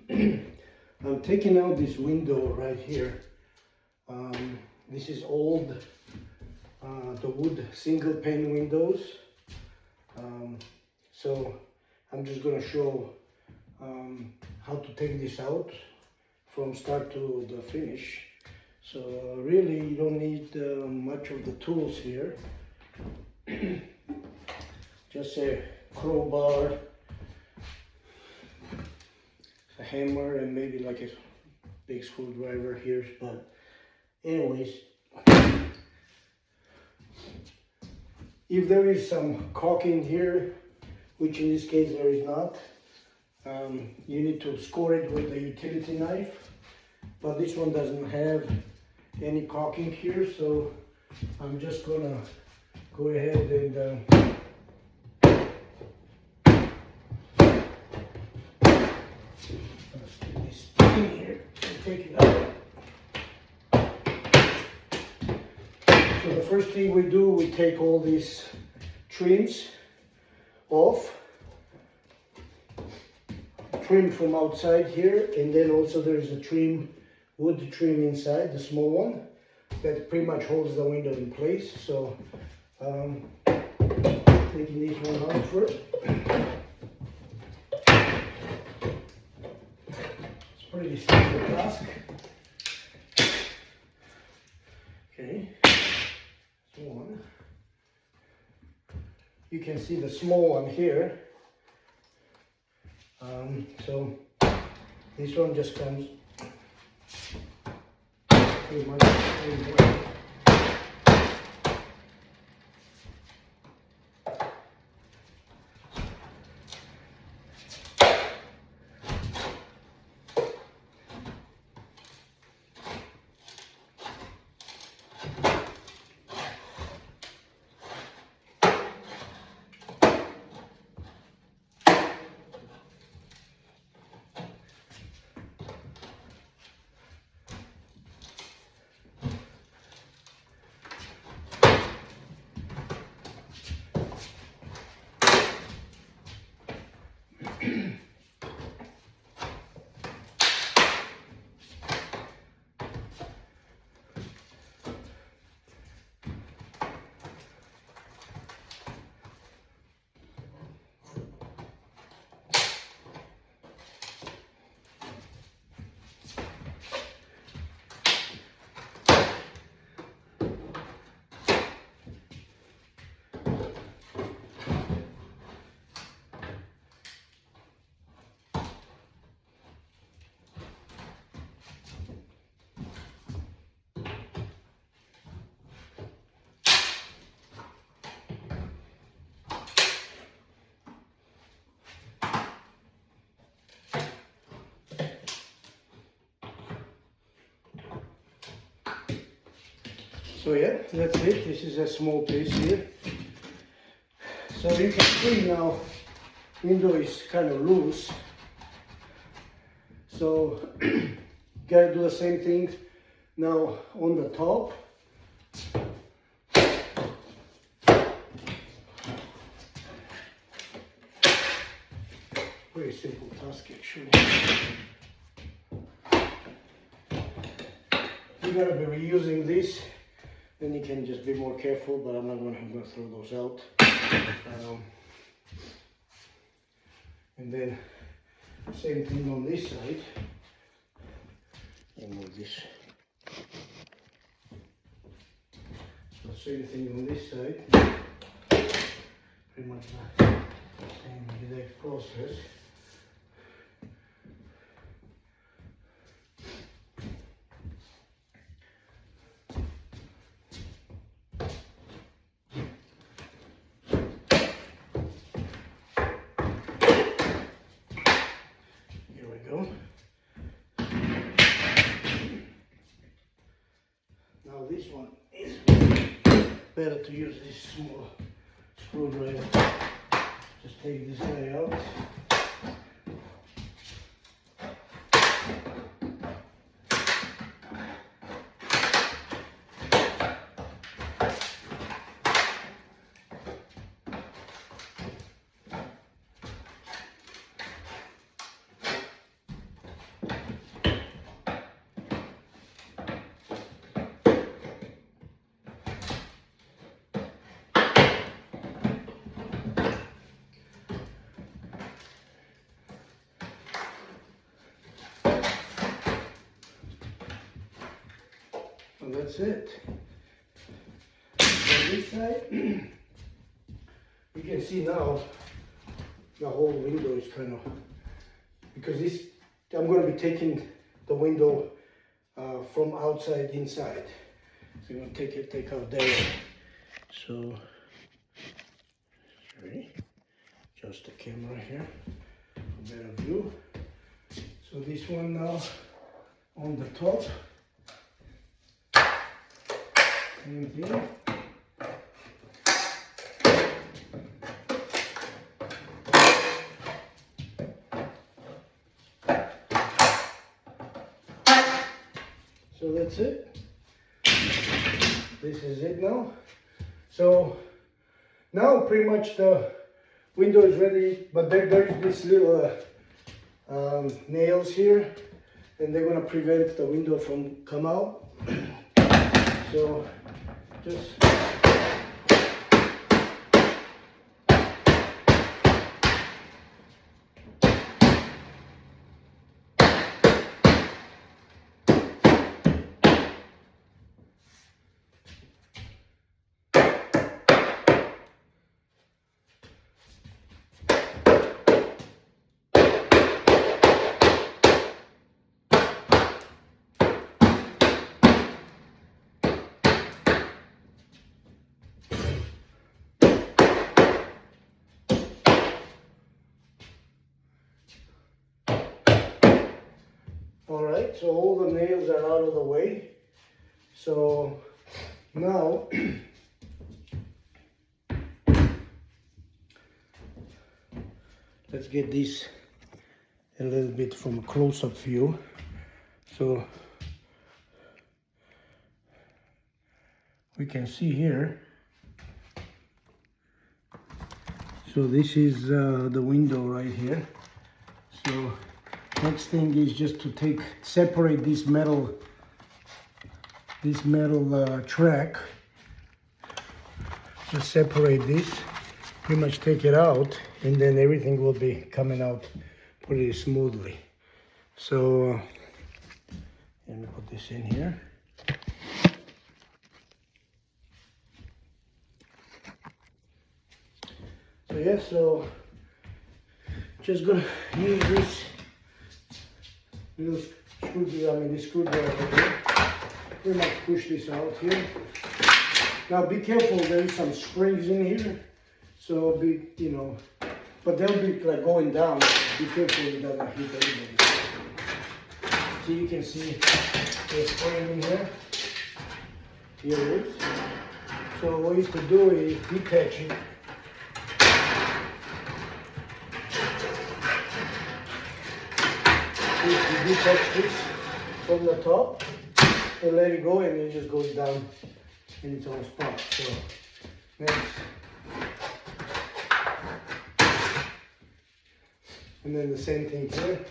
I'm taking out this window right here. This is old, the wood single pane windows. So I'm just gonna show how to take this out from start to the finish. So really you don't need much of the tools here. Just a crowbar, a hammer, and maybe like a big screwdriver here. But anyways, if there is some caulking here, which in this case there is not, you need to score it with a utility knife. But this one doesn't have any caulking here, so I'm just gonna go ahead and stick this in here and take it out. So the first thing we do, we take all these trims off. Trim from outside here, and then also there's a trim, wood trim inside, the small one, that pretty much holds the window in place. So taking this one out first. It's pretty simple task. Okay, so one. You can see the small one here. So this one just comes pretty much the same way. So yeah, that's it. This is a small piece here. So you can see now, window is kind of loose. So gotta do the same thing now on the top. Very simple task actually. You gotta be reusing this. Then you can just be more careful, but I'm going to throw those out. And then same thing on this side. And move this. So same thing on this side. Pretty much the same exact process. Now this one is better to use this small screwdriver. Just take this guy out. that's it. On this side, you can see now the whole window is kind of, because this, I'm going to be taking the window from outside inside. So I'm going to take out there. So, sorry, just the camera here, for better view. So this one now on the top. Same thing. So that's it. This is it now. So now pretty much the window is ready, but there's this little nails here, and they're gonna prevent the window from come out. So just Alright, so all the nails are out of the way. So now let's get this a little bit from a close-up view. So we can see here. So this is the window right here. So next thing is just to separate this metal track. Just separate this, pretty much take it out, and then everything will be coming out pretty smoothly. So let me put this in here. So yeah, so just gonna use this little screwdriver, this screwdriver here. Pretty much push this out here. Now be careful, there is some springs in here, so be, you know, but they'll be like going down. Be careful it doesn't hit anybody. So you can see the spring in here. Here it is. So what you could do is detach it. You detach this from the top and let it go, and it just goes down in its own spot. So next, and then the same thing here.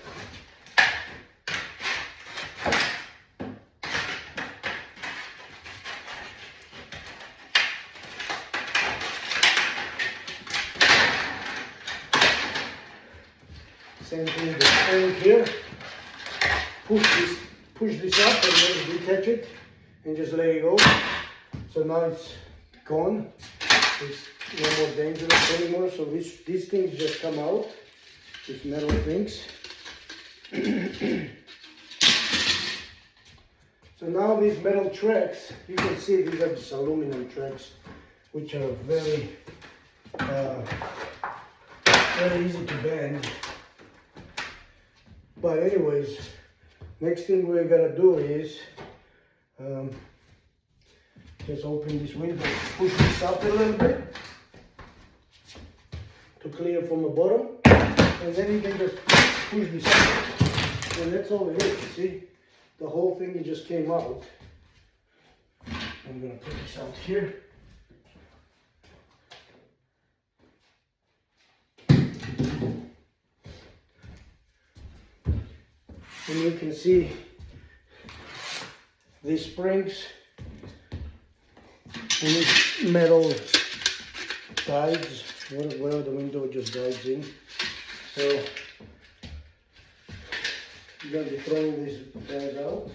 Same thing, the spring here. Push this up and then detach it and just let it go. So now it's gone. It's no more dangerous anymore. So these things just come out, these metal things. So now these metal tracks, you can see these are just aluminum tracks, which are very easy to bend. But anyways, next thing we're gonna do is just open this window, push this up a little bit to clear from the bottom, and then you can just push this up, and that's all it is. See, the whole thing just came out. I'm gonna put this out here. And you can see these springs and these metal guides, where the window just guides in. So I'm going to be throwing these guys out.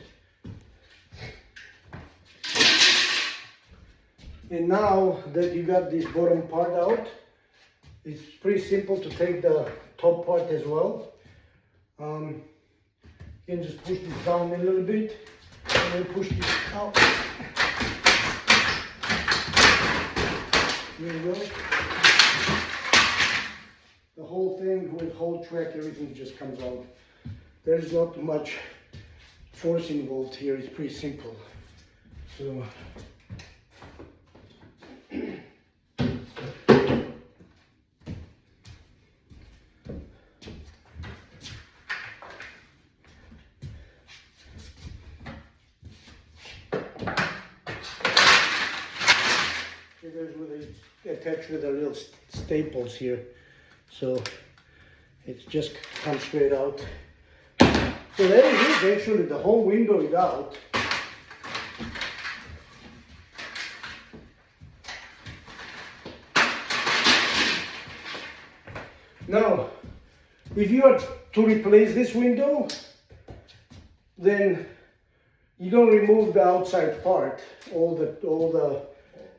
And now that you got this bottom part out, it's pretty simple to take the top part as well. You can just push this down a little bit and then push this out. There you go. The whole thing with whole track, everything just comes out. There's not much force involved here, it's pretty simple. So there's with attached with the little staples here, so it just comes straight out. So there it is. Actually, the whole window is out. Now, if you are to replace this window, then you don't remove the outside part, all the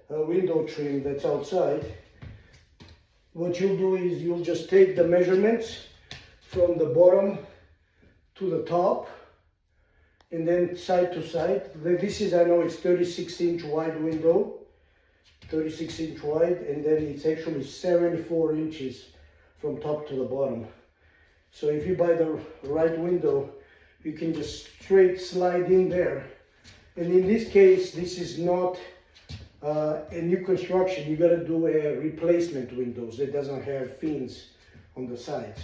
window trim that's outside. What you'll do is you'll just take the measurements from the bottom to the top and then side to side. This is, I know it's 36-inch wide window, 36-inch wide, and then it's actually 74 inches from top to the bottom. So if you buy the right window, you can just straight slide in there. And in this case, this is not a new construction. You gotta do a replacement windows that doesn't have fins on the sides.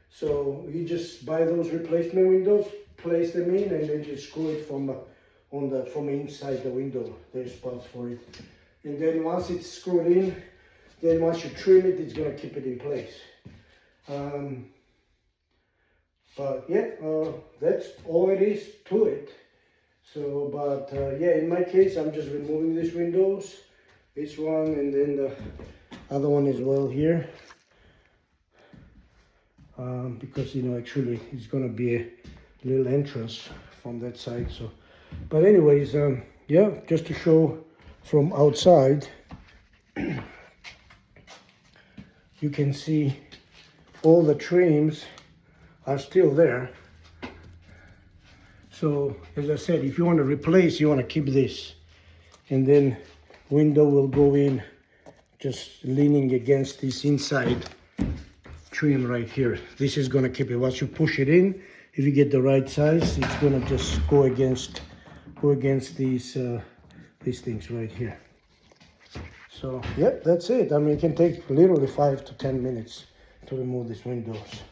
So you just buy those replacement windows, place them in, and then just screw it from inside the window. There's spots for it. And then once it's screwed in, then once you trim it, it's gonna keep it in place. But yeah, that's all it is to it. So, but yeah, in my case, I'm just removing these windows, this one, and then the other one as well here. Because, you know, actually it's gonna be a little entrance from that side. So, but anyways, yeah, just to show from outside, you can see all the trims are still there. So as I said, if you want to replace, you want to keep this, and then window will go in just leaning against this inside trim right here. This is going to keep it. Once you push it in, if you get the right size, it's going to just go against these things right here. So yeah, that's it. I mean, it can take literally 5 to 10 minutes to remove these windows.